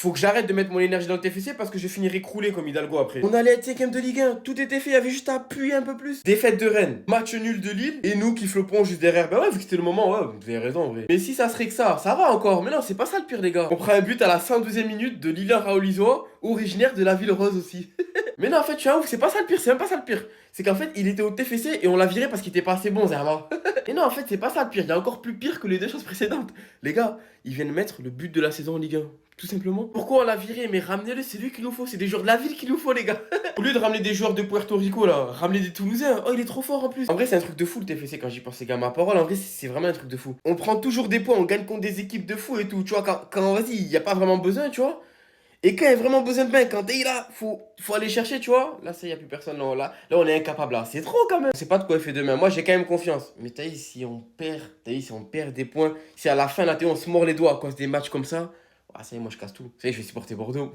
Faut que j'arrête de mettre mon énergie dans le TFC parce que je finirai croulé comme Hidalgo après. On allait être 5ème de Ligue 1, tout était fait, il y avait juste à appuyer un peu plus. Défaite de Rennes, match nul de Lille, et nous qui floppons juste derrière. Bah ouais, vu que c'était le moment, ouais, vous avez raison en vrai. Mais si ça serait que ça va encore. Mais non, c'est pas ça le pire, les gars. On prend un but à la 112e minute de Lilian Raolisoa, originaire de la ville rose aussi. Mais non, en fait, je suis un ouf, c'est pas ça le pire, c'est même pas ça le pire. C'est qu'en fait, il était au TFC et on l'a viré parce qu'il était pas assez bon, Zerma. Et non, en fait, c'est pas ça le pire, il y a encore plus pire que les 2 choses précédentes. Les gars, ils viennent mettre le but de la saison en Ligue 1. Tout simplement. Pourquoi on l'a viré? Mais ramenez-le, c'est lui qu'il nous faut. C'est des joueurs de la ville qu'il nous faut, les gars. Au lieu de ramener des joueurs de Puerto Rico, là, ramener des Toulousains. Oh, il est trop fort en plus. En vrai, c'est un truc de fou le TFC quand j'y pense, les gars. Ma parole, en vrai, c'est vraiment un truc de fou. On prend toujours des points, on gagne contre des équipes de fou et tout. Tu vois, quand vas-y, il n'y a pas vraiment besoin, tu vois. Et quand il y a vraiment besoin de bain, quand t'es là, faut aller chercher, tu vois. Là, ça, y a plus personne. Non, là, on est incapable, là. C'est trop quand même. On sait pas de quoi il fait demain. Moi, j'ai quand même confiance. Mais t'as vu, si on perd des points, si à la fin, là, on se mord les doigts à cause des matchs comme ça, ah, ça y est, moi, je casse tout. Ça y est, je vais supporter Bordeaux.